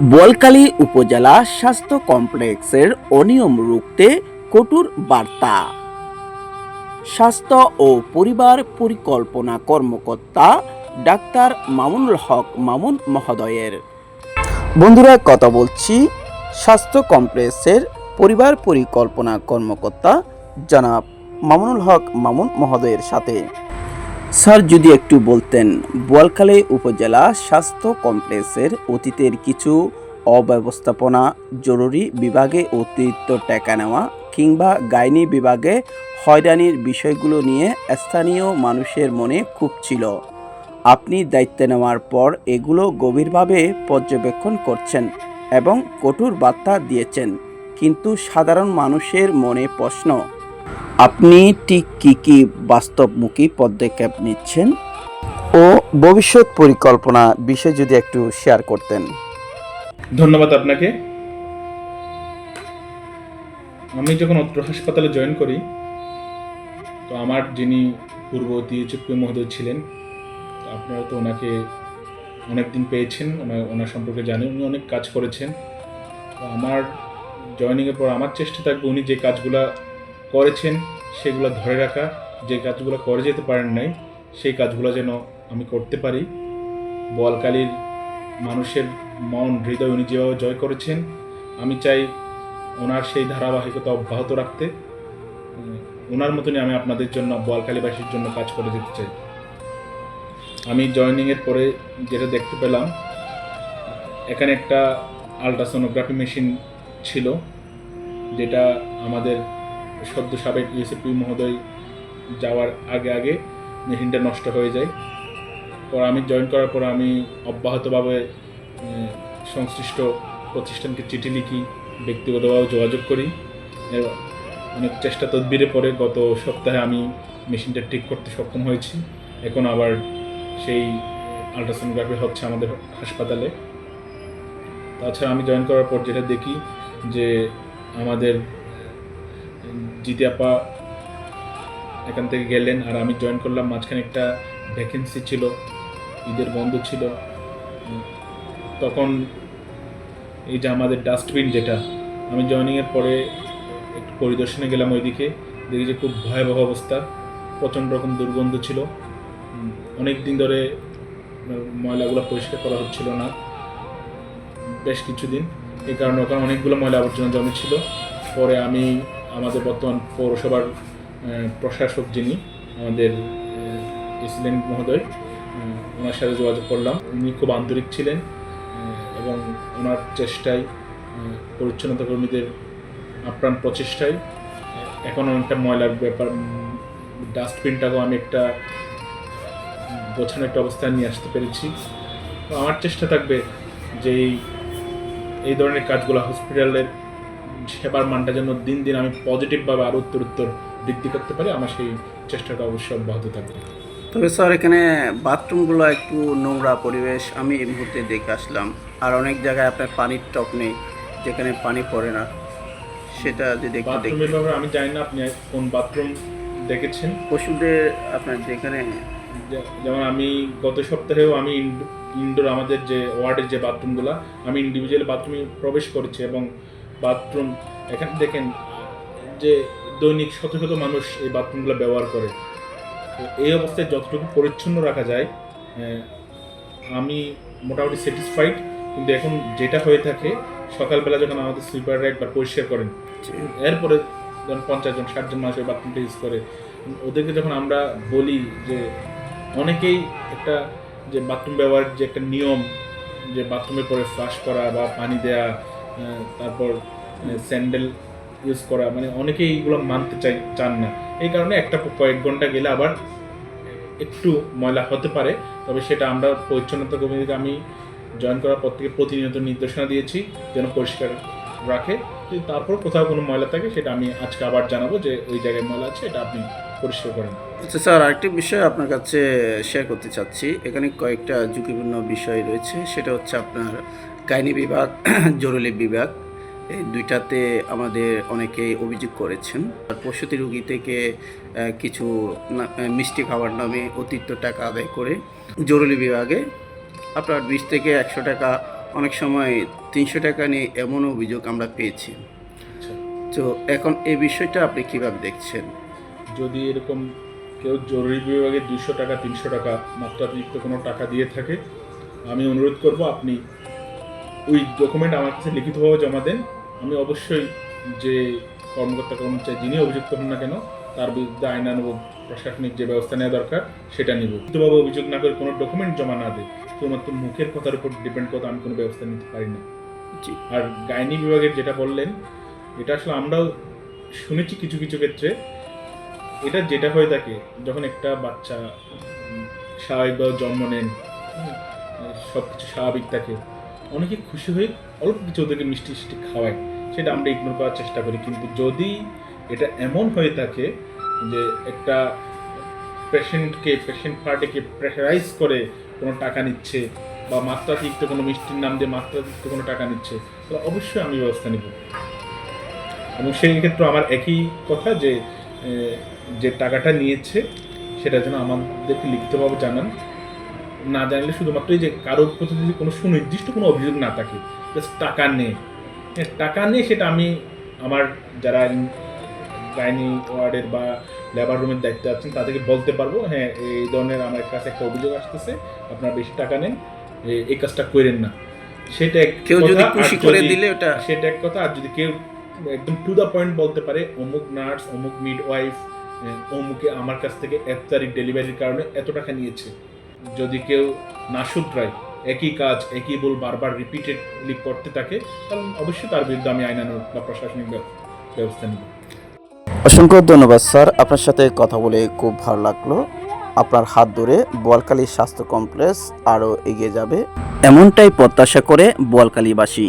বোয়ালখালী উপজেলা স্বাস্থ্য কমপ্লেক্সের অনিয়ম রুখতে কঠোর বার্তা। স্বাস্থ্য ও পরিবার পরিকল্পনা কর্মকর্তা ডাক্তার মামুনুল হক মামুন মহোদয়ের। বন্ধুরা, কথা বলছি স্বাস্থ্য কমপ্লেক্সের পরিবার পরিকল্পনা কর্মকর্তা জনাব মামুনুল হক মামুন মহোদয়ের সাথে। স্যার, যদি একটু বলতেন, বোয়ালখালী উপজেলা স্বাস্থ্য কমপ্লেক্সের অতীতের কিছু অব্যবস্থাপনা, জরুরি বিভাগে অতিরিক্ত টাকা নেওয়া কিংবা গাইনি বিভাগে হয়রানির বিষয়গুলো নিয়ে স্থানীয় মানুষের মনে ক্ষোভ ছিল। আপনি দায়িত্ব নেওয়ার পর এগুলো গভীরভাবে পর্যবেক্ষণ করছেন এবং কঠোর বার্তা দিয়েছেন, কিন্তু সাধারণ মানুষের মনে প্রশ্ন, আপনি ঠিক কী বাস্তবমুখী পদক্ষেপ নিচ্ছেন ও ভবিষ্যৎ পরিকল্পনা বিষয়ে যদি একটু শেয়ার করতেন। ধন্যবাদ আপনাকে। আমি যখন অত্র হাসপাতালে জয়েন করি, তো আমার যিনি পূর্ববর্তী চুপ্পি মহোদয় ছিলেন, আপনারা তো ওনাকে অনেকদিন পেয়েছেন, ওনার সম্পর্কে জানেন, উনি অনেক কাজ করেছেন। তো আমার জয়েনিংয়ের পর আমার চেষ্টা থাকবে উনি যে কাজগুলো করেছেন সেগুলো ধরে রাখা, যে কাজগুলো করে যেতে পারেন নাই সেই কাজগুলো যেন আমি করতে পারি। বোয়ালখালীর মানুষের মন হৃদয় উনি যেভাবে জয় করেছেন, আমি চাই ওনার সেই ধারাবাহিকতা অব্যাহত রাখতে। ওনার মতনই আমি আপনাদের জন্য, বোয়ালখালীবাসীর জন্য কাজ করে যেতে চাই। আমি জয়েনিংয়ের পরে যেটা দেখতে পেলাম, এখানে একটা আলট্রাসোনোগ্রাফি মেশিন ছিল, যেটা আমাদের সদ্য সাবেক ইউসিপি মহোদয় যাওয়ার আগে মেশিনটা নষ্ট হয়ে যায়। পর আমি জয়েন করার পর আমি অব্যাহতভাবে সংশ্লিষ্ট প্রতিষ্ঠানকে চিঠি লিখি, ব্যক্তিগতভাবে যোগাযোগ করি। অনেক চেষ্টা তদবিরে পরে গত সপ্তাহে আমি মেশিনটা ঠিক করতে সক্ষম হয়েছি। এখন আবার সেই আলট্রাসোনোগ্রাফি হচ্ছে আমাদের হাসপাতালে। তাছাড়া আমি জয়েন করার পর যেটা দেখি যে আমাদের জিতি আপা এখান থেকে গেলেন, আর আমি জয়েন করলাম, মাঝখানে একটা ভ্যাকেন্সি ছিল, ঈদের বন্ধ ছিল। তখন এই যে আমাদের ডাস্টবিন, যেটা আমি জয়েনিংয়ের পরে একটু পরিদর্শনে গেলাম, ওইদিকে দেখি যে খুব ভয়াবহ অবস্থা, প্রচণ্ড রকম দুর্গন্ধ ছিল। অনেক দিন ধরে ময়লাগুলো পরিষ্কার করা হচ্ছিল না, বেশ কিছুদিন। এই কারণে ওখানে অনেকগুলো ময়লা আবর্জনা জমেছিল। পরে আমি আমাদের বর্তমান পৌরসভার প্রশাসক যিনি আমাদের এসিলেন্ট মহোদয়, ওনার সাথে যোগাযোগ করলাম। উনি খুব আন্তরিক ছিলেন এবং ওনার চেষ্টায়, পরিচ্ছন্নতা কর্মীদের আপ্রাণ প্রচেষ্টায় এখন অনেকটা ময়লার ব্যাপার, ডাস্টবিনটাকেও আমি একটা গোছানো একটা অবস্থায় নিয়ে আসতে পেরেছি। তো আমার চেষ্টা থাকবে যে এই ধরনের কাজগুলো, হসপিটালের সেবার মানটা যেন দিন দিন আমি পজিটিভভাবে আরও উত্তর বৃদ্ধি করতে পারি, আমার সেই চেষ্টাটা অবশ্যই অব্যাহত থাকবে। তবে স্যার, এখানে বাথরুমগুলো একটু নোংরা পরিবেশ আমি এই মুহূর্তে দেখে আসলাম, আর অনেক জায়গায় আপনার পানির টপ নেই, যেখানে পানি পড়ে না, সেটা যদি একটু বাথরুমের ব্যাপারে আমি জানি না আপনি কোন বাথরুম দেখেছেন। পশুদের আপনার যেখানে, যেমন আমি গত সপ্তাহেও আমি ইনডোর আমাদের যে ওয়ার্ডের যে বাথরুমগুলো, আমি ইন্ডিভিজুয়াল বাথরুমে প্রবেশ করেছি এবং বাথরুম এখানে দেখেন যে দৈনিক শত শত মানুষ এই বাথরুমগুলো ব্যবহার করে। তো এই অবস্থায় যতটুকু পরিচ্ছন্ন রাখা যায়, আমি মোটামুটি স্যাটিসফাইড। কিন্তু এখন যেটা হয়ে থাকে, সকালবেলা যখন আমাদের সুইপাররা একবার পরিষ্কার করেন, এরপরে যখন 50 জন 60 জন মানুষ ওই বাথরুমটা ইউজ করে, ওদেরকে যখন আমরা বলি যে অনেকেই একটা যে বাথরুম ব্যবহারের যে একটা নিয়ম, যে বাথরুমের পরে ফ্লাশ করা বা পানি দেয়া, তারপর স্যান্ডেল ইউজ করা, মানে অনেকেই এইগুলো মানতে চান না। এই কারণে একটা কয়েক ঘন্টা গেলে আবার একটু ময়লা হতে পারে। তবে সেটা আমরা পরিচ্ছন্নতা কর্মীদেরকে আমি জয়েন করার পর থেকে প্রতিনিয়ত নির্দেশনা দিয়েছি যেন পরিষ্কার রাখে। যদি তারপর কোথাও কোনো ময়লা থাকে, সেটা আমি আজকে আবার জানাবো যে ওই জায়গায় ময়লা আছে, এটা আপনি পরিষ্কার করেন। আচ্ছা স্যার, আরেকটি বিষয় আপনার কাছে শেয়ার করতে চাচ্ছি। এখানে কয়েকটা ঝুঁকিপূর্ণ বিষয় রয়েছে, সেটা হচ্ছে আপনার গাইনি বিভাগ, জরুরি বিভাগ, এই দুইটাতে আমাদের অনেকেই অভিযোগ করেছেন। আর প্রসূতি রোগী থেকে কিছু মিষ্টি খাবার নামে অতিরিক্ত টাকা আদায় করে জরুরি বিভাগে আপনার 20 থেকে 100 টাকা অনেক সময় 300 টাকা নিয়ে এমন অভিযোগ আমরা পেয়েছি। আচ্ছা, তো এখন এই বিষয়টা আপনি কিভাবে দেখছেন? যদি এরকম কেউ জরুরি বিভাগে 200 টাকা 300 টাকা মাত্রাতিরিক্ত কোনো টাকা দিয়ে থাকে, আমি অনুরোধ করব আপনি ওই ডকুমেন্ট আমার কাছে লিখিতভাবে জমা দেন। আমি অবশ্যই যে কর্মকর্তা কর্মচারী যিনি অভিযুক্ত হন না কেন তার বিরুদ্ধে আইনানুগ প্রশাসনিক যে ব্যবস্থা নেওয়া দরকার সেটা নিব। লিখিতভাবে অভিযোগ না করে কোনো ডকুমেন্ট জমা না দেয়, শুধুমাত্র মুখের কথার উপর ডিপেন্ড করে আমি কোনো ব্যবস্থা নিতে পারি না। জি। আর গাইনি বিভাগের যেটা বললেন, এটা আসলে আমরাও শুনেছি কিছু কিছু ক্ষেত্রে। এটা যেটা হয়ে থাকে যখন একটা বাচ্চা স্বাভাবিকভাবে জন্ম নেন, সব কিছু স্বাভাবিক থাকে, অনেকে খুশি হয়ে অল্প কিছু ওদেরকে মিষ্টি মিষ্টি খাওয়ায়, সেটা আমরা ইগনোর করার চেষ্টা করি। কিন্তু যদি এটা এমন হয়ে থাকে যে একটা পেশেন্ট পার্টিকে প্রেশারাইজ করে কোনো টাকা নিচ্ছে বা মাত্রাতিরিক্ত কোনো মিষ্টির নাম দিয়ে মাত্রাতিরিক্ত কোনো টাকা নিচ্ছে, তাহলে অবশ্যই আমি ব্যবস্থা নিব। এবং সেই ক্ষেত্রে আমার একই কথা যে যে টাকাটা নিয়েছে সেটা যেন আমাদেরকে লিখিতভাবে জানান। না জানলে শুধুমাত্র যে কারোর প্রতি যদি কোনো সুনির্দিষ্ট কোনো অভিযোগ না থাকে, জাস্ট টাকা নেই, টাকা নেই, সেটা আমি আমার যারা গাইনি ওয়ার্ডের বা লেবার রুমের দায়িত্বে আছেন তাদেরকে বলতে পারবো, হ্যাঁ এই ধরনের আমার কাছে একটা অভিযোগ আসতেছে, আপনারা বেশি টাকা নেন, এই কাজটা করেন না। সেটা কেউ যদি খুশি করে দিলে ওটা সেটা এক কথা। আর যদি কেউ একদম টু দ্য পয়েন্ট বলতে পারে অমুক নার্স অমুক মিডওয়াইফ অমুকে আমার কাছ থেকে 1 তারিখ ডেলিভারির কারণে এত টাকা নিয়েছে, যদি কেউ না শুধরায়, একই কাজ একই ভুল বারবার রিপিটেডলি করতে থাকে, তাহলে অবশ্যই তার বিরুদ্ধে আমি আইনানুগ বা প্রশাসনিক ব্যবস্থা নিব। অসংখ্য ধন্যবাদ স্যার, আপনার সাথে কথা বলে খুব ভালো লাগলো। আপনার হাত ধরে বোয়ালখালী স্বাস্থ্য কমপ্লেক্স আরও এগিয়ে যাবে এমনটাই প্রত্যাশা করে বোয়ালখালীবাসী।